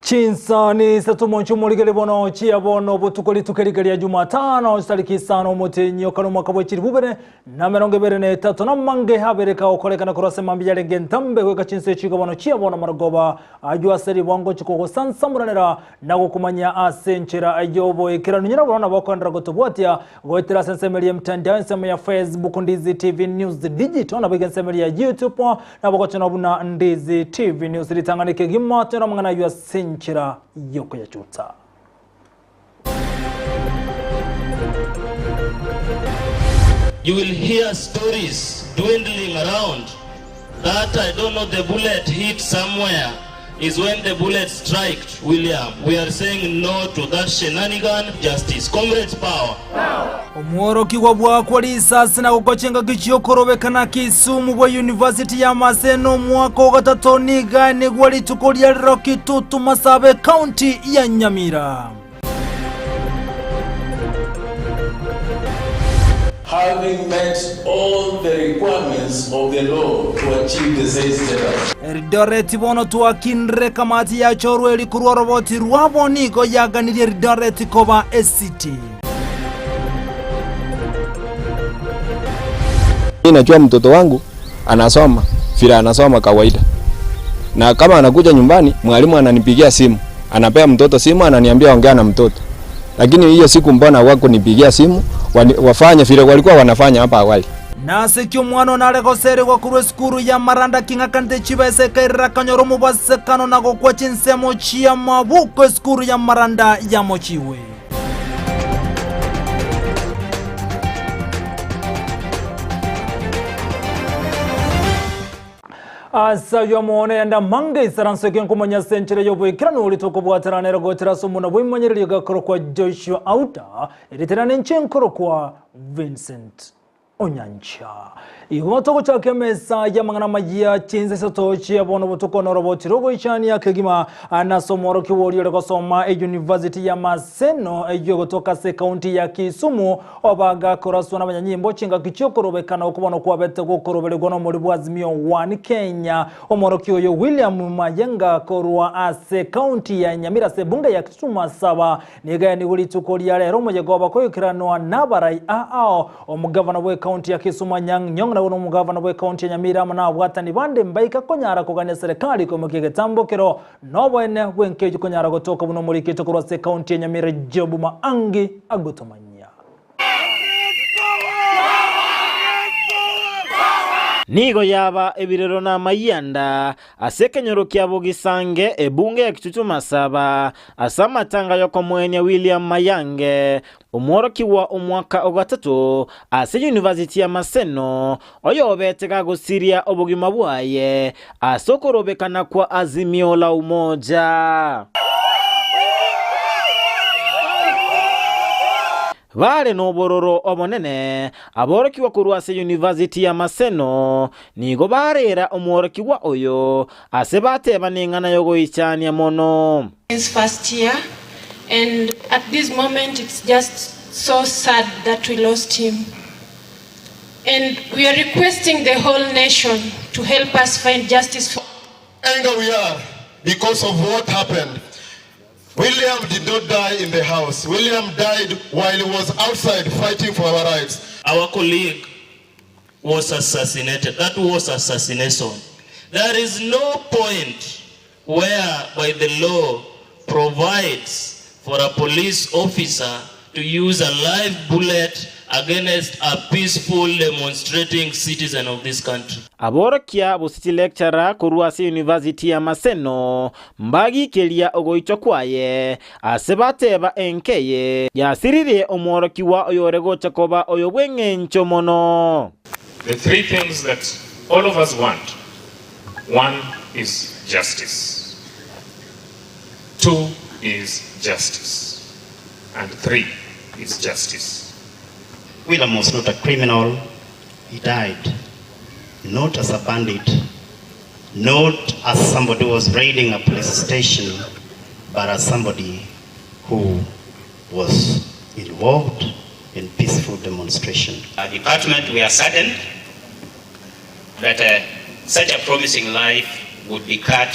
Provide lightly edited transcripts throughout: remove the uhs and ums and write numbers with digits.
Chinsa ni Isato monchumuligele bono chia bono butukoli tukeligelia Jumatano tariki 5 Mutinyo kano mwaka bw'ekiri bubere na 23 na mange habereka okolekana kurasema mbyalenge ntambe kweka Chinsa ekigo bono chia bono maragoba ajwa seri bwango chikoko sansamuranira nago kumanya asenchera ayobo ekirano nyina bona bakondra gotobwatia goitira sensemeli mtandao nsema ya Facebook Ndizi TV News Digital na bigensemeli ya YouTube na bokotona buna Ndizi TV News litanganike gimatera mangana ywa Chinsa yoko ya chuta. You will hear stories dwindling around that I don't know, the bullet hit somewhere is when the bullet striked William. We are saying no to that shenanigan. Justice. Comrades, power. Omworoki wabwa kwa risasi na kukochenga kichiyokorobekana Kisumu bwa University ya Maseno mwaka wa gatatu gane gwali tukolia Rokitutu Masabe County ya Nyamira. Having met all the requirements of the law to achieve the said status. Eldoret bono tuakinre kamati ya chorwe likurwa roboti rwabo niko yaganiri Eldoret koba SCT. Najua mtoto wangu anasoma vile anasoma kawaida, na kama anakuja nyumbani mwalimu ananipigia simu, anapea mtoto simu, ananiambia ongea na mtoto. Lakini hiyo siku mbona wako nipigia simu wafanye vile walikuwa wanafanya hapa awali. Nase kyumwano nalegosere kwa kurwe skuru ya Maranda kinga kante chibese kaira kanyoro mubasekano nago kwa chinsemo chia mabuko skuru ya Maranda ya mochiwe. Asa yomone yanda mange isaranso kumanya senchire yobo ikirano ulitoko bwateranera gotera somuna bwimanyirira gakoro kwa Joshua Auta iriterane nchenkoro kwa Vincent Onyancha. Igotoko chake mesa ya mangana majia Chinsa Isato chia bono butoko na roboti rogo ichani ya kegima anasomoro kiwori yore kosoma University ya Maseno yogotoka se county ya Kisumu obaga koraswana banyanyimbo chinga kichyokorobekana okubono kwa bete gokorobelegona muri bwazimio 1 Kenya omoroki oyo William Mayenga korwa ase county ya Nyamira se bunga ya Kisumu saba niga ni guli tukolia lero mojegoba koyikirano nabarai ao omugavana we county ya Kisumu Nyang na uno mugavana we county ya Nyamira mana watani bande mbaika konyara kuganya serikali komukige tambokero nobwene wenkeje konyara gotoka buno muri kitokoro se county ya Nyamira Jobu Maangi agotomanya Nigo yaba ebirero na mayanda asekenyoro kyabo gisange ebunge ya Kitutu Masaba asamatanga yoko mwenya William Mayange umworoki wa umwaka ogatatu ase University ya Maseno oyo obetega Gusii obugima bwaye asokorobekana kwa azimio la umoja. Vale no bororo obonene aboroki wa kurwase University ya Maseno nigo barera omworoki wa oyo asebate banengana yogo ichani ya mono. Since first year, and at this moment it's just so sad that we lost him, and we are requesting the whole nation to help us find justice for anger we are because of what happened. William did not die in the house. William died while he was outside fighting for our rights. Our colleague was assassinated. That was assassination. There is no point where by the law provides for a police officer to use a live bullet against a peaceful demonstrating citizen of this country. Aborokia busiti lecturer kuruasi University ya Maseno mbagi kelia ogoicho kwaye asebateba enkeye yasirire omworoki wa oyorego chakoba oyobwenge nchomono. The three things that all of us want. One is justice. Two is justice. And three is justice. William was not a criminal. He died not as a bandit, not as somebody who was raiding a police station, but as somebody who was involved in peaceful demonstration. Our department, we are saddened that such a promising life would be cut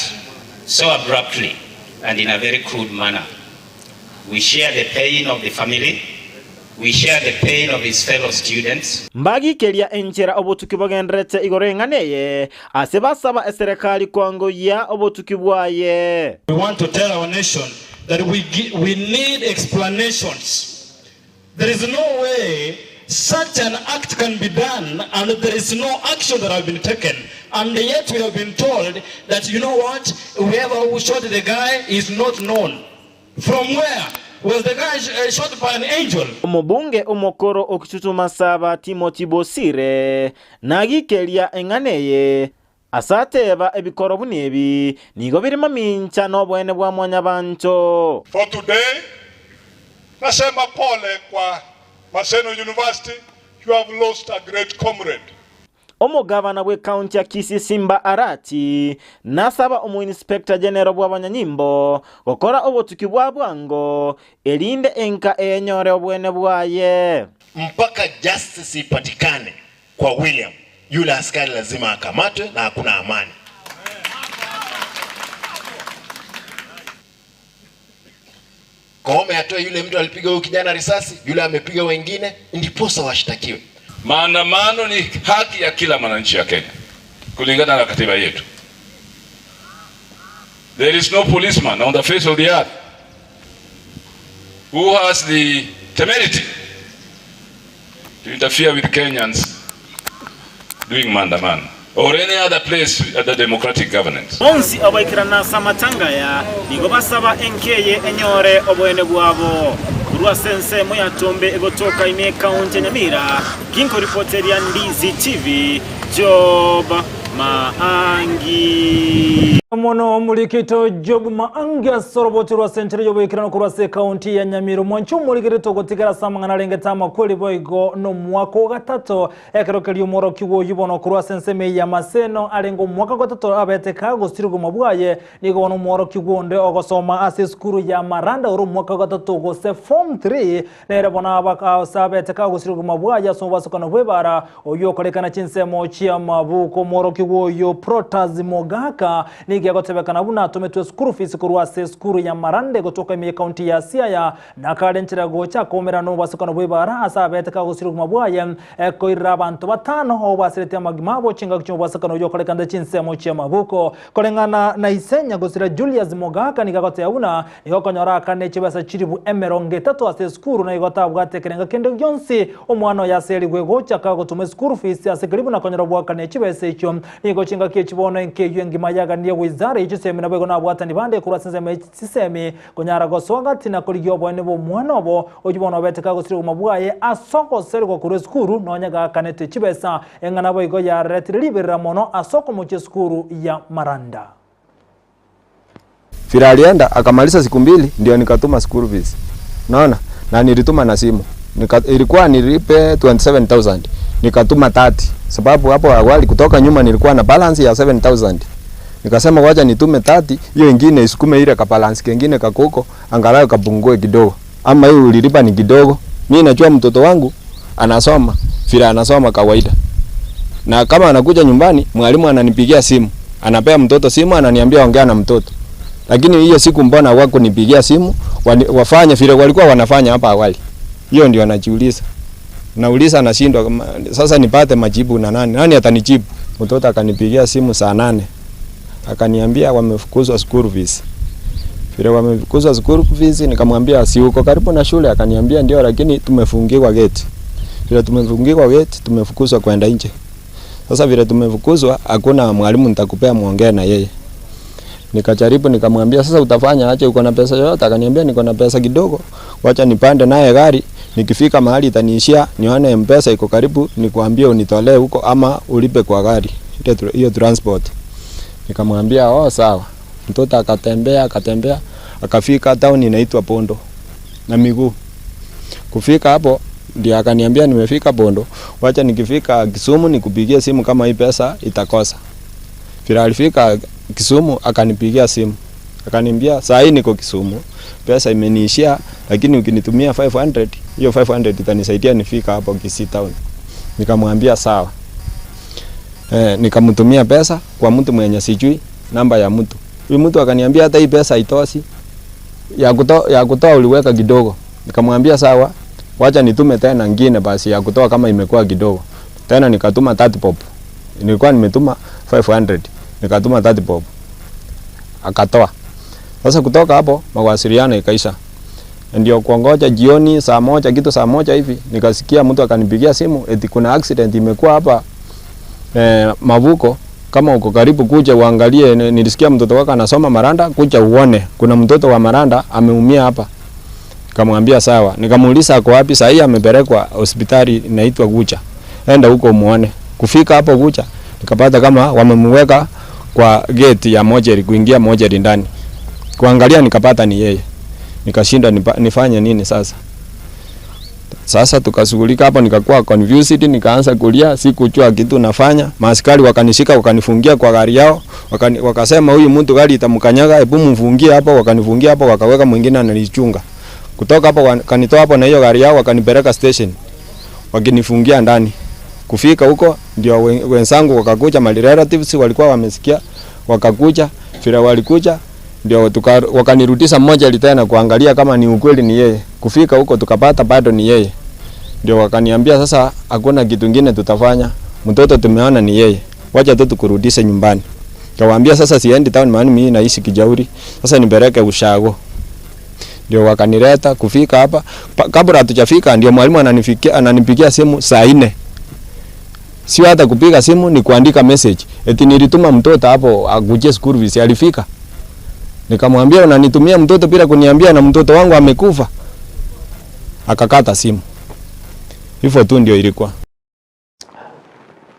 so abruptly and in a very crude manner. We share the pain of the family. We share the pain of his fellow students. Mbagi kelia enchera obotuki bogendrete igorenganeye asebasaba eserekali kwangoya obotuki bwaye. We want to tell our nation that we need explanations. There is no way such an act can be done and there is no action that has been taken, and yet we have been told that, you know what, whoever who shot the guy is not known. From where? Was the guy shot by an angel? Omobunge omokoro okitutuma saba Timothy Bosire nagikelia enganeye asateba ebikoro bunebi nigo birimo mincha n'obwene bwa mwanyabanto. For today, nasema pole kwa Maseno University, you have lost a great comrade. Omugavana we county ya Kisii Simba Arati nasaba Inspector General bw'abanyanyimbo gukora obutuki bwa bwango elinde enka enyore obwene bwaye mpaka justice ipatikane kwa William. Yule askari lazima akamatwe na hakuna amani. Kome atoe yule mtu alipiga huyo kijana risasi, yule amepiga wengine, ndiposa washtakiwe. Maandamano ni haki ya kila mwananchi wa Kenya kulingana na katiba yetu. There is no policeman on the face of the earth who has the temerity to interfere with Kenyans doing maandamano or any other place at the democratic governance. Onsi abaikirana samatanga ya nigo basaba enkeye enyore obwene bwabo. Kurwa sense moya tombe egotoka ime county Nyamira. Kinko reporter ya Ndizi TV Job Maangi. Mono mulikito Job Maangi asorobotirwa sentere yoboikirana kurwa county ya Nyamira. Mwanchu mulikito gotigara samangana lengetama kweli boigo no mwaka wa gatatu ekerokeli umoro kiwo yubono kurwa sense me ya Maseno alengo mwaka gatatu abeteka gosirigo mabwaye nigo no mworo kiwo nde ogosoma ase skuru ya Maranda uru mwaka gatatu gose form 3 nere bona abaka sabeteka gosirigo mabwaye so basukana webara oyo kolekana Chinsa mochia mabuko mworo kiwo yo Protas Mogaka ni gotebekana buna tumetwe skuru fees kurwa se skuru ya Marande gotoka ime county ya Siaya nakalenchera gocha komera no basukana bwebara asabeteka gosiruka mabwaye koira abantu batano obasirete magimabo chinga kicho basukana yo kolekanda Chinsa mochia mabuko kolengana na Isenya gosira Julius Mogaka nigagote yabuna yokonyora kane chibasa chiribu emeronge 3 ase skuru na igota bwatekerenga kende gyonsi omwana ya seri gwegocha kagotume skuru fees ase karibu na konyora bwakane chibese icho nigo chinga kichibono enke yengi mayaga ndiye wizara ichiseme na bwego na bwatani bande kuraseze mechiseme konyara goswaga tina kuligyo bwene bo mwana bo ojibono beteka gosiri mabwaye asoko sergo kuru skuru nonyaga kanete chibesa engana bwego ya retribera mono asoko mu skuru ya Maranda. Fira alienda akamaliza siku 2 ndio nikatuma school fees. Unaona? Na nilituma na simu. Ilikuwa nilipe 27000. Nikatuma 30 sababu hapo awali kutoka nyuma nilikuwa na balance ya 7000. Nikasema wacha nitume 30 hiyo nyingine isukume ile ka balance kingine kakoko angalau kapungue kidogo. Ama hiyo ulilipa ni kidogo. Mimi najua mtoto wangu anasoma, Fira anasoma kawaida. Na kama anakuja nyumbani mwalimu ananipigia simu. Anapea mtoto simu ananiambia ongea na mtoto. Lakini hiyo siku mbona wako nipigia simu wafanye vile walikuwa wanafanya hapa awali. Hiyo ndio anajiuliza. Nauliza nashindwa sasa nipate majibu na nani? Nani atanijibu? Mtoto akanipigia simu saa 8. Akaniambia wamefukuzwa school fees. Vile wamefukuzwa school fees nikamwambia si uko karibu na shule, akaniambia ndio lakini tumefungiwa gate. Vile tumefungiwa gate tumefukuzwa kwenda nje. Sasa vile tumefukuzwa hakuna mwalimu nitakupea muongee na yeye. Nikajaribu nikamwambia sasa utafanya aje, uko na pesa yote? Akaniambia niko na pesa kidogo. Wacha nipande naye gari, nikifika mahali itaniishia nione M-Pesa iko karibu nikuambie unitolee huko ama ulipe kwa gari. Hiyo transport. Nikamwambia sawa. Mtoto akatembea akafika town inaitwa Pondo na miguu. Kufika hapo ndio akaniambia nimefika Pondo. Wacha nikifika Kisumu nikupigie simu kama hii pesa itakosa. Fira alifika Kisumu akanipigia simu. Akaniambia saa hii niko Kisumu. Pesa imeniishia lakini ukinitumia 500, hiyo 500 itanisaidia nifika hapo Gusii town. Nikamwambia sawa. Nikamtumia pesa kwa mtu mwenye sijui namba ya mtu. Huyu mtu akaniambia hata hii pesa haitoshi. Ya kutoa uliweka kidogo. Nikamwambia sawa, wacha nitume tena nyingine basi ya kutoa kama imekuwa kidogo. Tena nikatuma 30 bob. Nilikuwa nimetuma 500. Nikatuma 30 bob. Akatoa. Sasa kutoka hapo mawasiliano ikaisha. Ndio kuongoja jioni saa moja hivi nikasikia mtu akanipigia simu eti kuna accident imekuwa hapa Mavuko, kama uko karibu kuja uangalie. Nilisikia mtoto wako anasoma Maranda, kuja uone kuna mtoto wa Maranda ameumia hapa. Nikamwambia sawa. Nikamuuliza ako wapi? Sasa hii amepelekwa hospitali inaitwa Gucha. Enda huko muone. Kufika hapo Gucha nikapata kama wamemweka kwa gate ya moja kuingia moja ndani. Kuangalia nikapata ni yeye. Nikashinda nifanye nini sasa? Sasa tukashughulika hapo, nikakuwa confused, nikaanza kulia, sikujua kitu nafanya. Maaskari wakanishika wakanifungia kwa gari yao, wakasema huyu mtu gari itamkanyaga, hebu mfungie hapo. Wakanifungia hapo, wakaweka mwingine ananichunga. Kutoka hapo wakanitoa hapo na hiyo gari yao wakanipeleka station. Wakinifungia ndani. Kufika huko ndio wenzangu wakakuja, my relatives walikuwa wamesikia, wakakuja, fira walikuja. Ndio wakanirudisha mmoja tena kuangalia kama ni ukweli ni yeye. Kufika huko tukapata bado ni yeye. Ndio wakaniambia sasa hakuna kitu kingine tutafanya. Mtoto tumeona ni yeye. Wacha tu tukurudishe nyumbani. Kawaambia sasa siendi town maana mimi naishi Kijauri. Sasa nipeleke Ushago. Ndio wakanileta kufika hapa. Kabla hatujafika ndio mwalimu ananipigia simu saa 4. Sio hata kupiga simu ni kuandika message. Eti nilituma mtoto hapo akuje school fees alifika. Nikamwambia unanitumia mtoto bila kuniambia na mtoto wangu amekufa. Akakata simu. Hivyo tu ndio ilikuwa.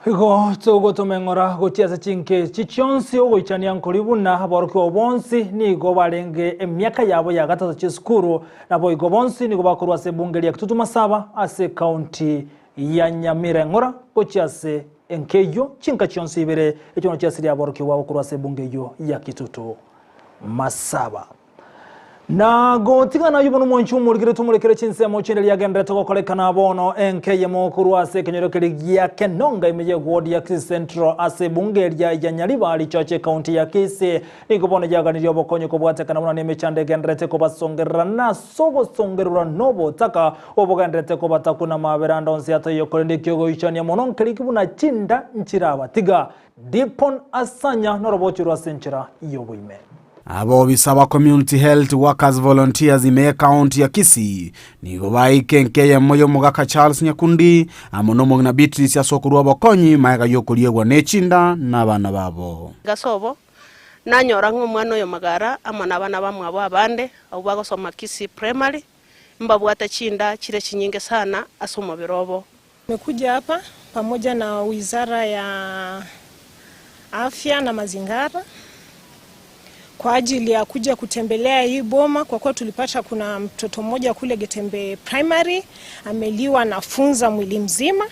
Higo tugo tumengora gotiasa chinke chichonsi ogoichania nkolibuna abaruki obonsi nigo barenge emyaka yabo ya gatatu cy'isukuru nabo igo bonsi nigo bakorwa se bungeri ya Kitutuma Saba ase county ya Nyamira ngora gotiase enkeyo chinka chionsi ibere echono cyasiri abaruki wabo korwa se bungeyo ya Kitutuma Saba. Na gotigana yubono monchu mulgire tumurekere Chinsa mochende ya gendere to kolekana bono enkeye mokuru ase kenyerokere ya Kenonga imeye ward ya Kisii Central ase bungeria ya Nyaribali choche county ya Kisii nikobone jaganiri obokonyo kobwate kana muna nemechande gendere te kobasongerera na sobo songerura nobo taka obogendere te kobatakuna maberanda onse atayo kolende kyogo ichania mononkeri kibuna chinda nchiraba tiga dipon asanya norobochirwa senchira yoboime. Abo bisaba community health workers volunteers ime county ya Kisii nigo baikenkeye moyo mugaka Charles Nyakundi amono mogna Beatrice asokuru abokonyi maega yokuliegwa nechinda nabana babo gasobo nanyora ng'omwana yo magara amana bana bamwe abo abande abo bagosoma Kisii primary mbabwata chinda chile chinyinge sana asomo birobo. Nimekuja hapa pamoja na Wizara ya Afya na Mazingira kwa ajili ya kuja kutembelea hii boma kwa kuwa tulipata kuna mtoto mmoja kule Getembe primary ameliwa na funza mwili mzima.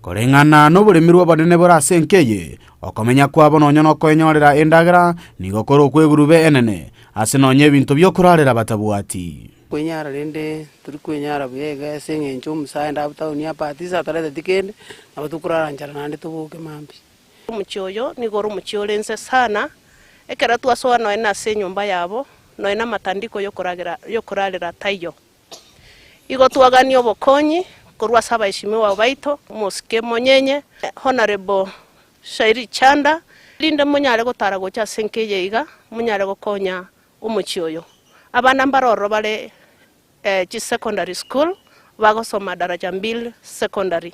Korengana no buremirwa badene bora senkeye okomenya kwa bono nyono kwenyorera endagara nigokoro kwegurube enene ase nonye bintu byo kurarera batabwati kwenyara rende turi kwenyara buyega sengencho musaenda abutawuni apatisa tarete tikende abatukurara njara nande tubuke mambi umuchoyo nigoro mucholense sana ekera twasoa no ena se nyumba yabo no ena matandiko yo kurarira tayo igo twagani obokonyi korwa saba ishimiwa baito musike monyenye honorable Shairi Chanda linde munyare gotara gocha senkeye iga munyare gokonya umuchioyo abana mbaroro bale secondary school bagosoma daraja 2 secondary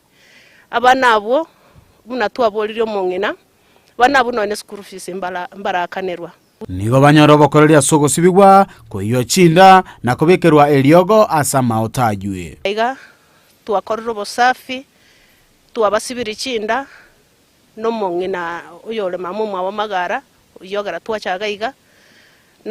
abana abo munatwa boliryo mongina bana buno ne school fees mbarakanirwa nigo banyoro bokoreria sogo sibigwa ko iyo chinda na kubekerwa eliogo asama otajwe iga twakorero bosafi twabasibiri chinda no mongina uyole mamu mwa magara uyogara twachaga iga